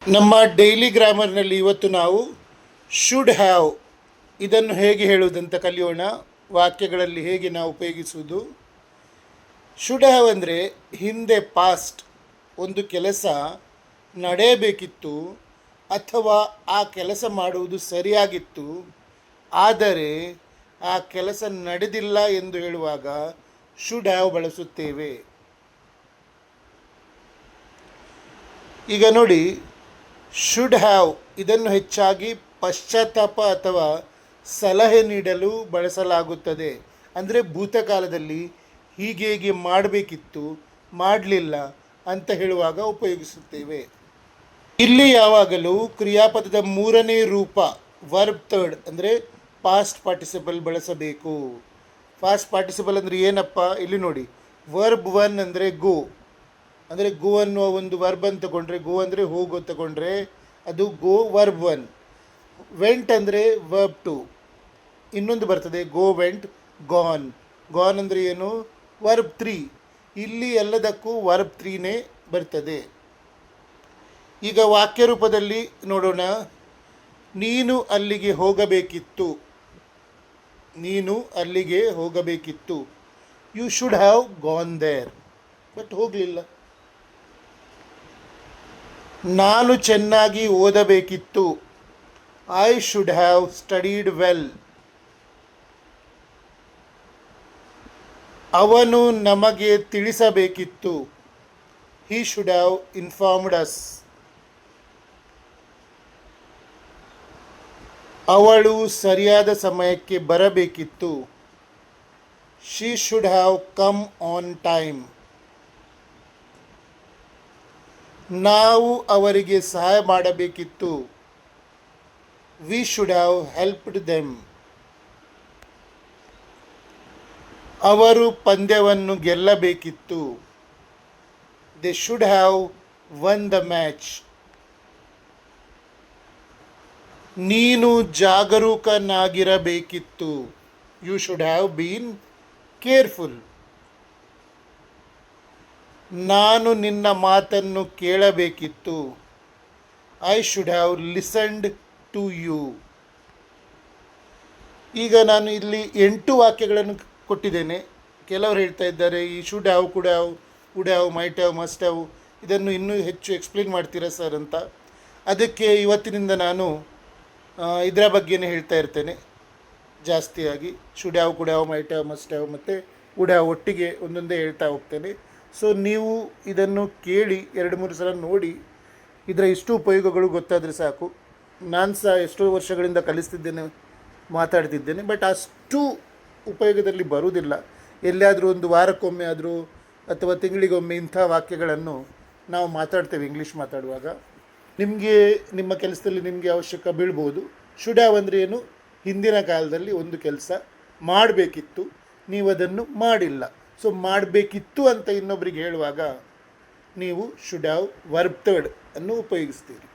ನಮ್ಮ ಡೈಲಿ ಗ್ರಾಮರ್ನಲ್ಲಿ ಇವತ್ತು ನಾವು ಶುಡ್ ಹ್ಯಾವ್ ಇದನ್ನು ಹೇಗೆ ಹೇಳುವುದಂತ ಕಲಿಯೋಣ. ವಾಕ್ಯಗಳಲ್ಲಿ ಹೇಗೆ ನಾವು ಉಪಯೋಗಿಸುವುದು. ಶುಡ್ ಹ್ಯಾವ್ ಅಂದರೆ ಹಿಂದೆ ಪಾಸ್ಟ್ ಒಂದು ಕೆಲಸ ನಡೆಯಬೇಕಿತ್ತು ಅಥವಾ ಆ ಕೆಲಸ ಮಾಡುವುದು ಸರಿಯಾಗಿತ್ತು, ಆದರೆ ಆ ಕೆಲಸ ನಡೆದಿಲ್ಲ ಎಂದು ಹೇಳುವಾಗ ಶುಡ್ ಹ್ಯಾವ್ ಬಳಸುತ್ತೇವೆ. ಈಗ ನೋಡಿ, ಶುಡ್ ಹ್ಯಾವ್ ಇದನ್ನು ಹೆಚ್ಚಾಗಿ ಪಶ್ಚಾತ್ತಾಪ ಅಥವಾ ಸಲಹೆ ನೀಡಲು ಬಳಸಲಾಗುತ್ತದೆ. ಅಂದರೆ ಭೂತಕಾಲದಲ್ಲಿ ಹೀಗೆ ಮಾಡಬೇಕಿತ್ತು, ಮಾಡಲಿಲ್ಲ ಅಂತ ಹೇಳುವಾಗ ಉಪಯೋಗಿಸುತ್ತೇವೆ. ಇಲ್ಲಿ ಯಾವಾಗಲೂ ಕ್ರಿಯಾಪದದ ಮೂರನೇ ರೂಪ ವರ್ಬ್ ಥರ್ಡ್ ಅಂದರೆ ಪಾಸ್ಟ್ ಪಾರ್ಟಿಸಿಪಲ್ ಬಳಸಬೇಕು. ಪಾಸ್ಟ್ ಪಾರ್ಟಿಸಿಪಲ್ ಅಂದರೆ ಏನಪ್ಪ, ಇಲ್ಲಿ ನೋಡಿ, ವರ್ಬ್ ಒನ್ ಅಂದರೆ ಗೋ, ಅಂದರೆ ಗೋ ಅನ್ನುವ ಒಂದು ವರ್ಬ್ ಅಂತ ತಗೊಂಡ್ರೆ, ಗೋ ಅಂದರೆ ಹೋಗೋ ತಗೊಂಡ್ರೆ ಅದು ಗೋ ವರ್ಬ್ ಒನ್. ವೆಂಟ್ ಅಂದರೆ ವರ್ಬ್ ಟು. ಇನ್ನೊಂದು ಬರ್ತದೆ ಗೋ ವೆಂಟ್ ಗಾನ್. ಗಾನ್ ಅಂದರೆ ಏನು, ವರ್ಬ್ ತ್ರೀ. ಇಲ್ಲಿ ಎಲ್ಲದಕ್ಕೂ ವರ್ಬ್ ತ್ರೀನೇ ಬರ್ತದೆ. ಈಗ ವಾಕ್ಯ ರೂಪದಲ್ಲಿ ನೋಡೋಣ. ನೀನು ಅಲ್ಲಿಗೆ ಹೋಗಬೇಕಿತ್ತು. ನೀನು ಅಲ್ಲಿಗೆ ಹೋಗಬೇಕಿತ್ತು. You should have gone there, but ಹೋಗಲಿಲ್ಲ. ನಾನು ಚೆನ್ನಾಗಿ ಓದಬೇಕಿತ್ತು. I should have studied well. ಅವನು ನಮಗೆ ತಿಳಿಸಬೇಕಿತ್ತು. He should have informed us. ಅವಳು ಸರಿಯಾದ ಸಮಯಕ್ಕೆ ಬರಬೇಕಿತ್ತು. She should have come on time. ನಾವು ಅವರಿಗೆ ಸಹಾಯ ಮಾಡಬೇಕಿತ್ತು. We should have helped them. ಅವರು ಪಂದ್ಯವನ್ನು ಗೆಲ್ಲಬೇಕಿತ್ತು. They should have won the match. ನೀನು ಜಾಗರೂಕನಾಗಿರಬೇಕಿತ್ತು. You should have been careful. ನಾನು ನಿನ್ನ ಮಾತನ್ನು ಕೇಳಬೇಕಿತ್ತು. I should have listened to you. ಈಗ ನಾನು ಇಲ್ಲಿ 8 ವಾಕ್ಯಗಳನ್ನು ಕೊಟ್ಟಿದ್ದೇನೆ. ಕೆಲವರು ಹೇಳ್ತಾ ಇದ್ದಾರೆ ಈ should have, could have, would have, might have, must have ಇದನ್ನು ಇನ್ನೂ ಹೆಚ್ಚು ಎಕ್ಸ್ಪ್ಲೇನ್ ಮಾಡ್ತೀರಾ ಸರ್ ಅಂತ. ಅದಕ್ಕೆ ಇವತ್ತಿನಿಂದ ನಾನು ಇದರ ಬಗ್ಗೆನೇ ಹೇಳ್ತಾ ಇರ್ತೇನೆ ಜಾಸ್ತಿಯಾಗಿ. Should have, could have, might have, must have ಮತ್ತು ವುಡ್ ಹ್ಯಾವ್ ಒಟ್ಟಿಗೆ ಒಂದೊಂದೇ ಹೇಳ್ತಾ ಹೋಗ್ತೇನೆ. ಸೊ ನೀವು ಇದನ್ನು ಕೇಳಿ 2-3 ಸಲ ನೋಡಿ ಇದರ ಇಷ್ಟು ಉಪಯೋಗಗಳು ಗೊತ್ತಾದರೆ ಸಾಕು. ನಾನು ಸಹ ಎಷ್ಟೋ ವರ್ಷಗಳಿಂದ ಕಲಿಸ್ತಿದ್ದೇನೆ, ಮಾತಾಡ್ತಿದ್ದೇನೆ, ಬಟ್ ಅಷ್ಟು ಉಪಯೋಗದಲ್ಲಿ ಬರುವುದಿಲ್ಲ. ಎಲ್ಲಿಯಾದರೂ ಒಂದು ವಾರಕ್ಕೊಮ್ಮೆ ಆದರೂ ಅಥವಾ ತಿಂಗಳಿಗೊಮ್ಮೆ ಇಂಥ ವಾಕ್ಯಗಳನ್ನು ನಾವು ಮಾತಾಡ್ತೇವೆ ಇಂಗ್ಲೀಷ್ ಮಾತಾಡುವಾಗ. ನಿಮಗೆ ನಿಮ್ಮ ಕೆಲಸದಲ್ಲಿ ನಿಮಗೆ ಅವಶ್ಯಕ ಬೀಳ್ಬೋದು. ಶುಡ್ ಹ್ಯಾವ್ ಅಂದರೆ ಏನು, ಹಿಂದಿನ ಕಾಲದಲ್ಲಿ ಒಂದು ಕೆಲಸ ಮಾಡಬೇಕಿತ್ತು, ನೀವು ಅದನ್ನು ಮಾಡಿಲ್ಲ. ಸೊ ಮಾಡಬೇಕಿತ್ತು ಅಂತ ಇನ್ನೊಬ್ಬರಿಗೆ ಹೇಳುವಾಗ ನೀವು ಶುಡ್ ಹ್ಯಾವ್ ವರ್ಬ್ ಥರ್ಡ್ ಅನ್ನು ಉಪಯೋಗಿಸ್ತೀರಿ.